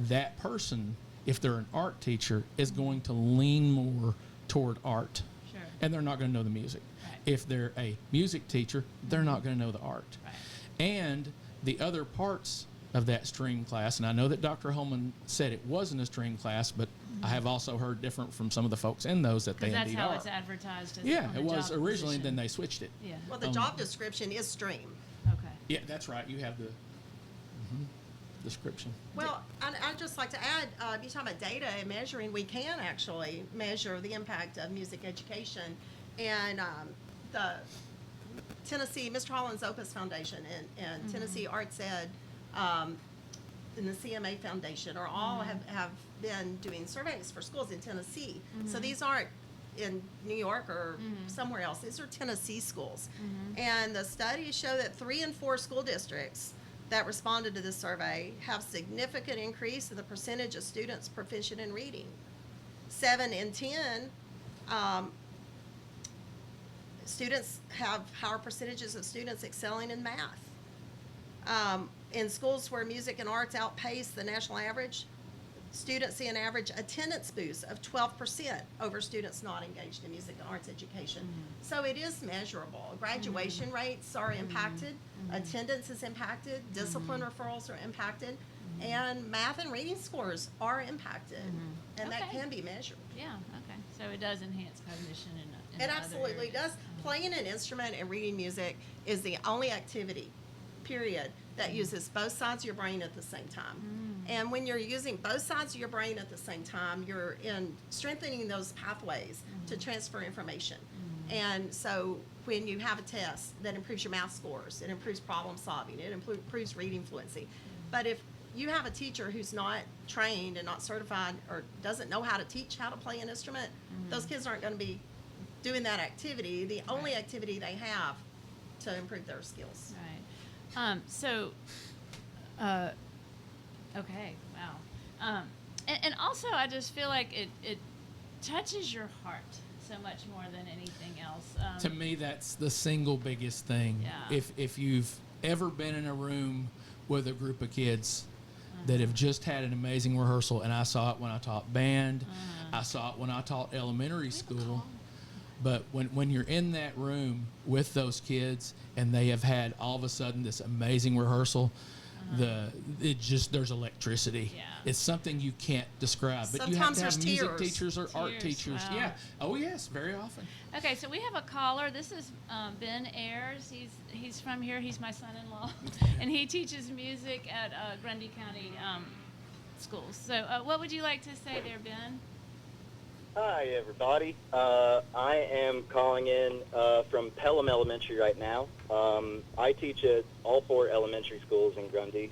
That person, if they're an art teacher, is going to lean more toward art. Sure. And they're not going to know the music. Right. If they're a music teacher, they're not going to know the art. Right. And the other parts of that stream class, and I know that Dr. Holman said it wasn't a stream class, but I have also heard different from some of the folks in those that they Because that's indeed how are. it's advertised. As Yeah, on the it was job originally, position. then they switched it. Yeah. Well, the job description is stream. Okay. Yeah, that's right. You have the description. Well, I'd just like to add, you're talking about data and measuring, we can actually measure the impact of music education. And the Tennessee, Mr. Holland's Opus Foundation and Tennessee Arts Ed and the CMA Foundation are all have been doing surveys for schools in Tennessee. So these aren't in New York or somewhere else. These are Tennessee schools. And the studies show that 3 in 4 school districts that responded to this survey have significant increase in the percentage of students proficient in reading. 7 in 10 students have higher percentages of students excelling in math. In schools where music and arts outpace the national average, students see an average attendance boost of 12% over students not engaged in music and arts education. So it is measurable. Graduation rates are impacted, attendance is impacted, discipline referrals are impacted, and math and reading scores are impacted. And that Okay. can be measured. Yeah. Okay. So it does enhance cognition in It other absolutely areas. does. Playing an instrument and reading music is the only activity, period, that uses both sides of your brain at the same time. And when you're using both sides of your brain at the same time, you're in strengthening those pathways to transfer information. And so when you have a test that improves your math scores, it improves problem solving, it improves reading fluency. But if you have a teacher who's not trained and not certified or doesn't know how to teach how to play an instrument, those kids aren't going to be doing that activity, the only activity they have to improve their skills. Right. Okay, wow. And also, I just feel like it touches your heart so much more than anything else. To me, that's the single biggest thing. Yeah. If you've ever been in a room with a group of kids that have just had an amazing rehearsal, and I saw it when I taught band, I saw it when I taught elementary school. But when you're in that room with those kids and they have had all of a sudden this amazing rehearsal, there's electricity. Yeah. It's something you can't describe. But you have Sometimes to have there's music tears. teachers or art Tears, teachers. wow. Yeah. Oh yes, very often. Okay, so we have a caller. This is Ben Ayers. He's from here. He's my son-in-law, and he teaches music at Grundy County schools. So, what would you like to say there, Ben? Hi, everybody. I am calling in from Pelham Elementary right now. I teach at all 4 elementary schools in Grundy.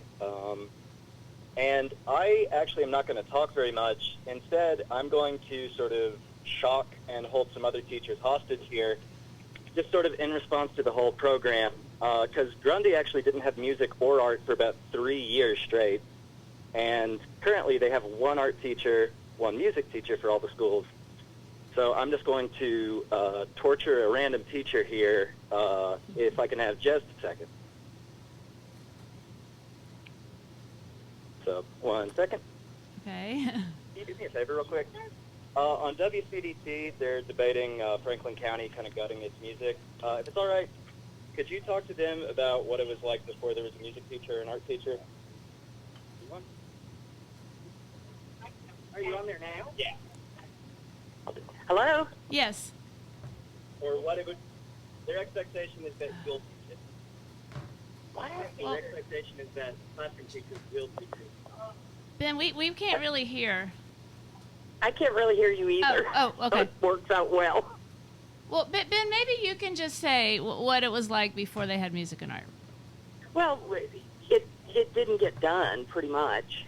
And I actually am not going to talk very much. Instead, I'm going to sort of shock and hold some other teachers hostage here, just sort of in response to the whole program. Because Grundy actually didn't have music or art for about 3 years straight. And currently they have 1 art teacher, 1 music teacher for all the schools. So I'm just going to torture a random teacher here, if I can have just a second. So, 1 second. Okay. you do me a favor real quick? On WCDT, they're debating Franklin County kind of gutting its music. If it's all right, could you talk to them about what it was like before there was a music teacher and art teacher? You on? Are you on there now? Yeah. Hello? Yes. Or what it would, their expectation is that you'll teach it. What? Their expectation is that classroom teachers will teach it. Ben, we can't really hear. I can't really hear you either. Oh, okay. It works out well. Well, Ben, maybe you can just say what it was like before they had music and art. Well, it didn't get done, pretty much.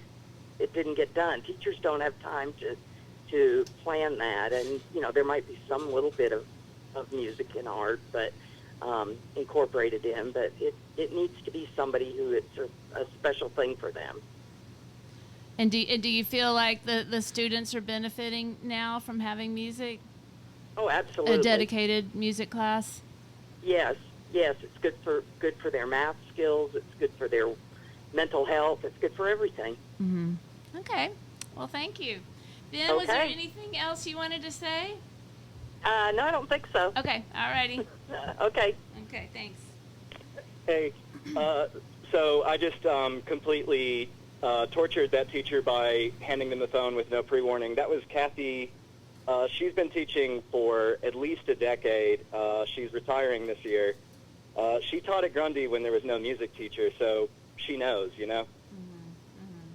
It didn't get done. Teachers don't have time to plan that, and there might be some little bit of music and art, but incorporated in. But it needs to be somebody who it's a special thing for them. And do you feel like the students are benefiting now from having music? Oh, absolutely. A dedicated music class? Yes, it's good for their math skills. It's good for their mental health. It's good for everything. Mm-hmm. Okay. Well, thank you. Ben, was there Okay. anything else you wanted to say? No, I don't think so. Okay. All righty. Okay. Okay. Thanks. Hey, so I just completely tortured that teacher by handing them the phone with no pre-warning. That was Kathy. She's been teaching for at least a decade. She's retiring this year. She taught at Grundy when there was no music teacher, so she knows,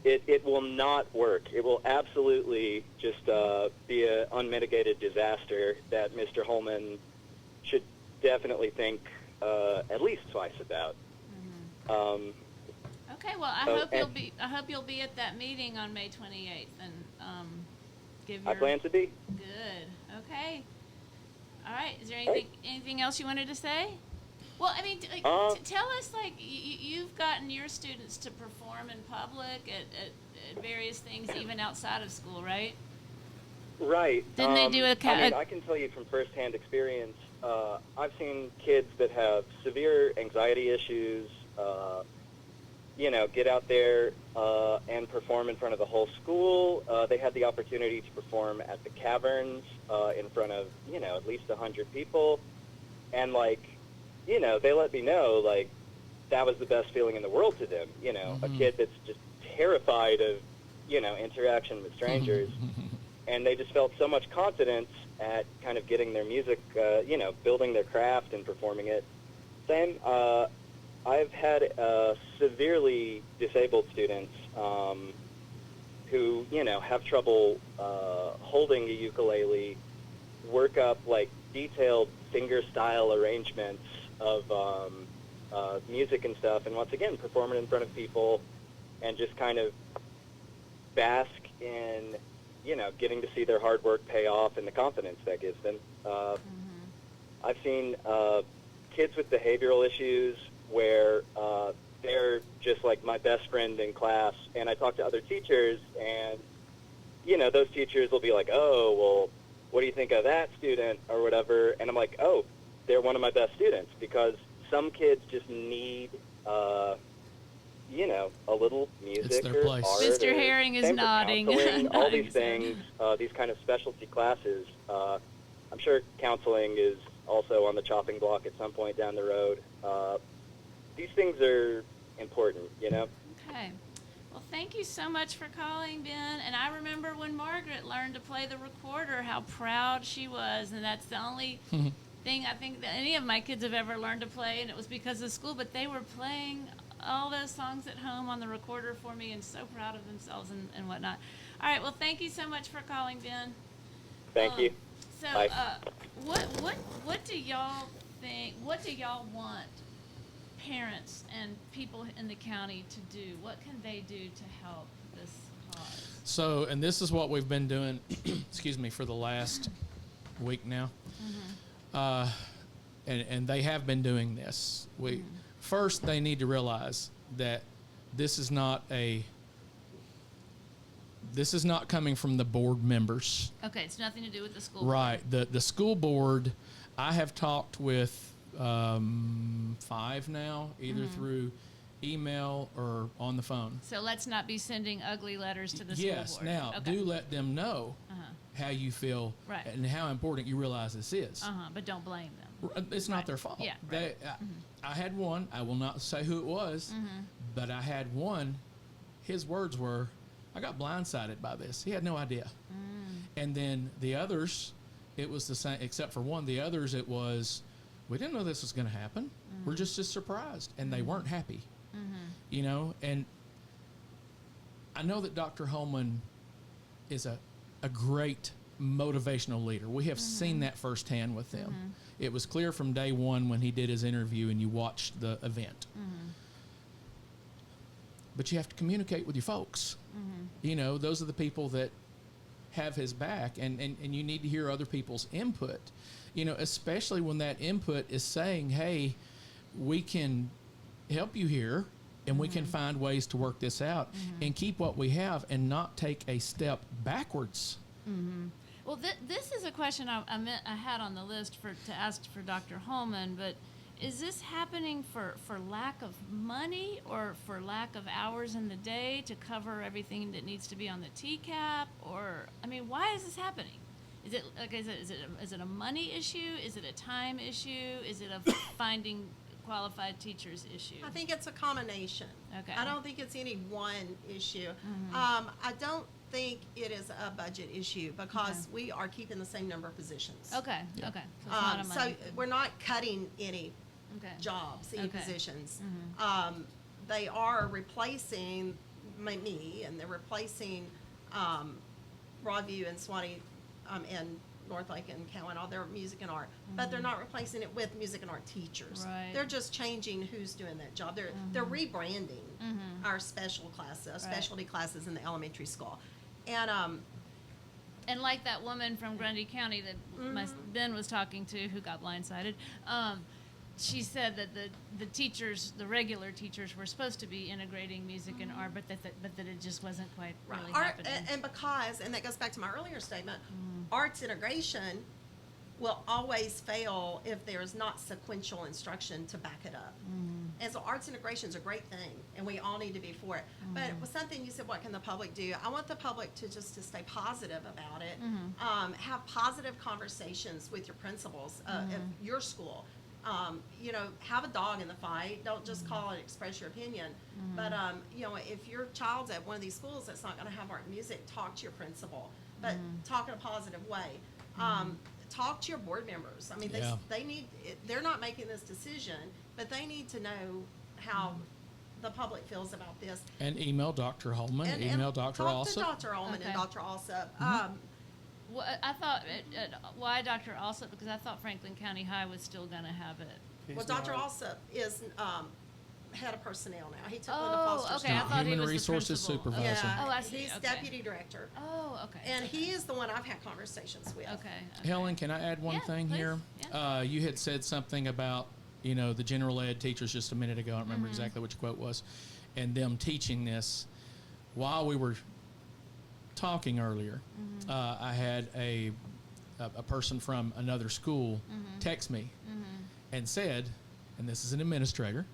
It will not work. It will absolutely just be an unmitigated disaster that Mr. Holman should definitely think at least twice about. Okay. Well, I hope you'll be at that meeting on May 28th and give your. I plan to be. Good. Okay. All right. Is there anything else you wanted to say? Well, I mean, tell us, you've gotten your students to perform in public at various things, even outside of school, right? Right. Didn't they do I can tell you from firsthand experience, I've seen kids that have severe anxiety issues, get out there and perform in front of the whole school. They had the opportunity to perform at the Caverns in front of, at least 100 people. And, they let me know, that was the best feeling in the world to them. A kid that's just terrified of, interaction with strangers. And they just felt so much confidence at kind of getting their music, building their craft and performing it. Same, I've had severely disabled students who, have trouble holding a ukulele, work up, detailed finger-style arrangements of music and stuff, and once again, perform it in front of people and just kind of bask in, getting to see their hard work pay off and the confidence that gives them. I've seen kids with behavioral issues where they're just like my best friend in class, and I talk to other teachers, and, those teachers will be like, oh, well, what do you think of that student or whatever? And I'm like, oh, they're one of my best students, because some kids just need, a little music It's their or place. art. Mr. or Herring is same for nodding. counseling, all Nodding these so. things, these kind of specialty classes. I'm sure counseling is also on the chopping block at some point down the road. These things are important, Okay. Well, thank you so much for calling, Ben. And I remember when Margaret learned to play the recorder, how proud she was. And that's the only thing I think that any of my kids have ever learned to play, and it was because of school. But they were playing all those songs at home on the recorder for me, and so proud of themselves and whatnot. All right. Well, thank you so much for calling, Ben. Thank you. So, Bye. what do y'all think? What do y'all want parents and people in the county to do? What can they do to help this cause? So, and this is what we've been doing, excuse me, for the last week now. And they have been doing this. First, they need to realize that this is not coming from the board members. Okay, it's nothing to do with the school board. Right. The school board, I have talked with 5 now, either through email or on the phone. So let's not be sending ugly letters to the Yes. school board. Now, Okay. do let them know how you feel Right. and how important you realize this is. But don't blame them. It's not Right. their fault. Yeah, They, I had one. I will not say who it was, but I had one. His words were, "I got blindsided by this." He had no idea. And then the others, it was the same, except for one. The others, it was, "We didn't know this was going to happen. We're just as surprised," and they weren't happy. You know, and I know that Dr. Holman is a great motivational leader. We have seen that firsthand with them. It was clear from day one when he did his interview and you watched the event. But you have to communicate with your folks. You know, those are the people that have his back, and you need to hear other people's input. You know, especially when that input is saying, "Hey, we can help you here, and we can find ways to work this out and keep what we have and not take a step backwards." Well, this is a question I had on the list to ask for Dr. Holman, but is this happening for lack of money or for lack of hours in the day to cover everything that needs to be on the TCAP? Or, I mean, why is this happening? Is it like is it a money issue? Is it a time issue? Is it a finding qualified teachers issue? I think it's a combination. Okay. I don't think it's any one issue. I don't think it is a budget issue because we are keeping the same number of positions. Okay. Okay. So it's not a So money. we're not cutting any Okay. jobs, any Okay. positions. They are replacing me, and they're replacing Broadview and Swanee and Northlake and Cowan, all their music and art. But they're not replacing it with music and art teachers. Right. They're just changing who's doing that job. They're rebranding our special classes, our specialty classes in the elementary school. And like that woman from Grundy County that Ben was talking to, who got blindsided, she said that the teachers, the regular teachers, were supposed to be integrating music and art, but that it just wasn't quite really Art, happening. and that goes back to my earlier statement, arts integration will always fail if there's not sequential instruction to back it up. And so arts integration is a great thing, and we all need to be for it. But it was something you said, what can the public do? I want the public to stay positive about it. Have positive conversations with your principals of your school. You know, have a dog in the fight. Don't just call and express your opinion. But, you know, if your child's at one of these schools that's not going to have art and music, talk to your principal. But talk in a positive way. Talk to your board members. I mean, they need, they're not making this decision, but they need to know how the public feels about this. And email Dr. Holman, email Dr. Talk Alsop. to Dr. Holman Okay. and Dr. Alsop. Well, I thought, why Dr. Alsop? Because I thought Franklin County High was still going to have it. Well, Dr. Alsop is head of personnel now. He took Linda Foster's okay. I job. thought he Human was the Resources principal. Supervisor. Yeah, Oh, I see. he's Okay. deputy director. Oh, okay. And he is the one I've had conversations with. Okay. Helen, can I add one Yeah, thing please. here? Yeah. You had said something about, you know, the general ed teachers just a minute ago. I don't remember exactly which quote was, and them teaching this. While we were talking earlier, I had a person from another school text me and said, and this is an administrator,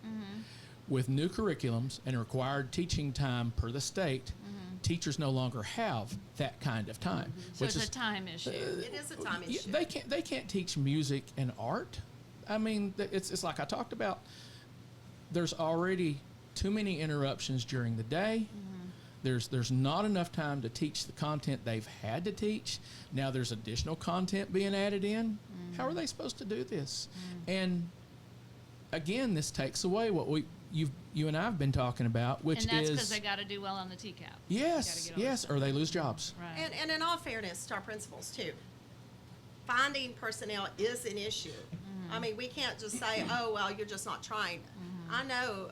with new curriculums and required teaching time per the state, teachers no longer have that kind of time. So which it's is, a time issue. It is a time yeah, issue. they can't teach music and art. I mean, it's like I talked about. There's already too many interruptions during the day. There's not enough time to teach the content they've had to teach. Now there's additional content being added in. How are they supposed to do this? And again, this takes away what you and I have been talking about, which And that's is because they got to do well on the TCAP. yes, or they lose jobs. Right. And in all fairness to our principals too, finding personnel is an issue. I mean, we can't just say, oh, well, you're just not trying. I know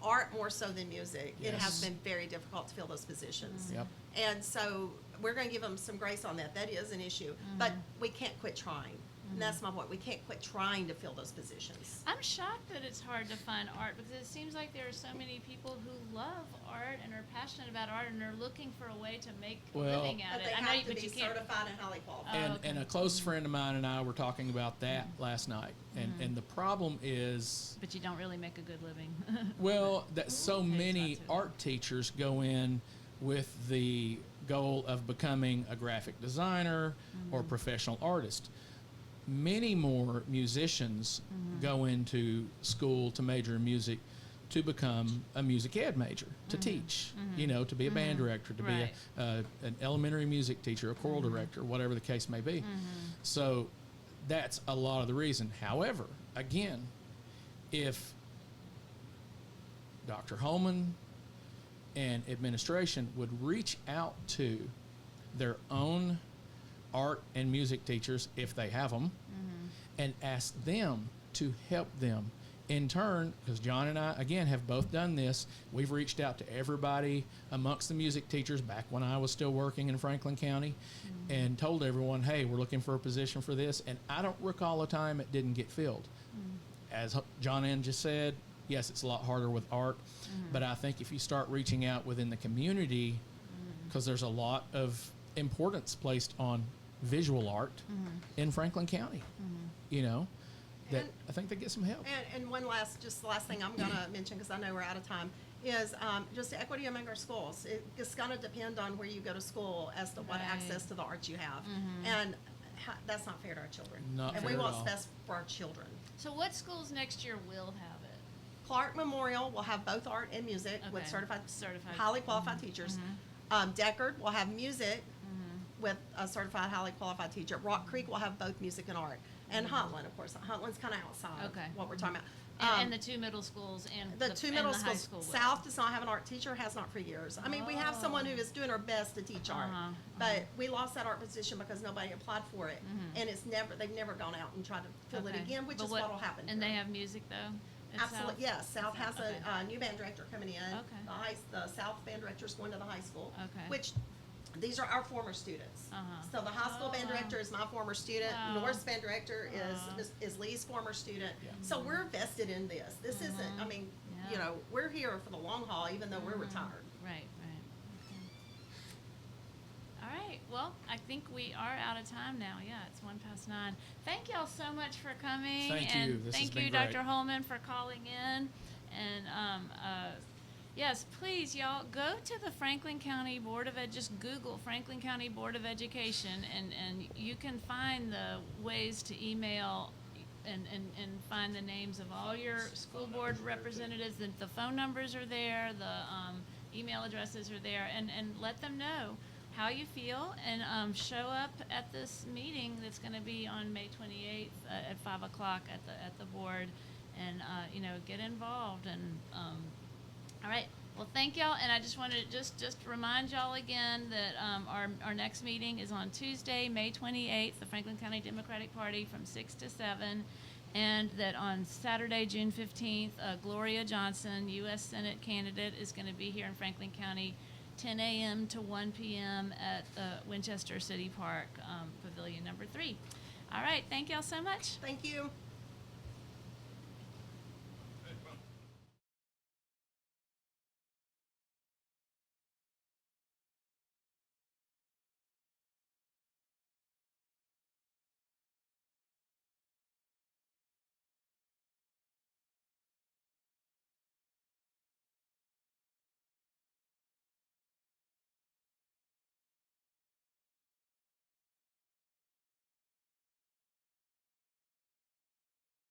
art more so than music. It has Yes. been very difficult to fill those positions. Yep. And so we're going to give them some grace on that. That is an issue. But we can't quit trying. And that's my point. We can't quit trying to fill those positions. I'm shocked that it's hard to find art because it seems like there are so many people who love art and are passionate about art and are looking for a way to make a Well- living at But it. they I know have you, to but be you can't. certified and highly qualified. And, okay. and a close friend of mine and I were talking about that last night. And the problem is, But you don't really make a good living. well, that so Takes many lots of- art teachers go in with the goal of becoming a graphic designer or professional artist. Many more musicians go into school to major in music to become a music ed major, to teach, you know, to be a band director, to Right. be an elementary music teacher, a choral director, whatever the case may be. So that's a lot of the reason. However, again, if Dr. Holman and administration would reach out to their own art and music teachers, if they have them, and ask them to help them. In turn, because John and I, again, have both done this, we've reached out to everybody amongst the music teachers back when I was still working in Franklin County and told everyone, hey, we're looking for a position for this. And I don't recall a time it didn't get filled. As John Ann just said, yes, it's a lot harder with art, but I think if you start reaching out within the community, because there's a lot of importance placed on visual art in Franklin County, you know, that And- I think they get some help. And one last, just the last thing I'm gonna mention, because I know we're out of time, is just equity among our schools. It's gonna depend on where you go to school as to what Right. access to the arts you have. And that's not fair to our children. Not And fair we at want all. what's best for our children. So what schools next year will have it? Clark Memorial will have both art and music with Okay. certified, Certified. highly qualified teachers. Deckard will have music with a certified, highly qualified teacher. Rock Creek will have both music and art. And Huntland, of course. Huntland's kind of outside Okay. what we're talking about. And the two middle schools and The two and middle the high schools, school will. South does not have an art teacher, has not for years. I mean, we have someone who is doing her best to teach art, Uh-huh, but we lost that art position because nobody applied for it. And they've never gone out and tried to fill it Okay. again, which But is what'll happen. And they here. have music though? at Absolutely, South? yes. South has Okay. a new band director coming in. Okay. The South band director's going to the high school. Okay. Which, these are our former students. Uh-huh. So the high school Oh, band wow. director is my former student. Wow. North's band director Wow. is Lee's former student. Yeah. So we're vested in this. This isn't, I mean, you Yeah. know, we're here for the long haul, even though we're retired. Right, right. Okay. All right, well, I think we are out of time now. Yeah, it's 9:01. Thank y'all so much for coming. Thank you. And This has thank been you, great. Dr. Holman, for calling in. And yes, please, y'all, go to the Franklin County Board of Ed. Just Google Franklin County Board of Education, and you can find the ways to email and find the names of all your school board representatives. The phone numbers are there, the email addresses are there, and let them know how you feel, and show up at this meeting that's going to be on May 28th at 5 o'clock at the board, and you know, get involved. And all right. Well, thank y'all, and I just wanted to just remind y'all again that our next meeting is on Tuesday, May 28th, the Franklin County Democratic Party from 6 to 7, and that on Saturday, June 15th, Gloria Johnson, U.S. Senate candidate, is going to be here in Franklin County, 10 a.m. to 1 p.m. at Winchester City Park, Pavilion number 3. All right, thank y'all so much. Thank you.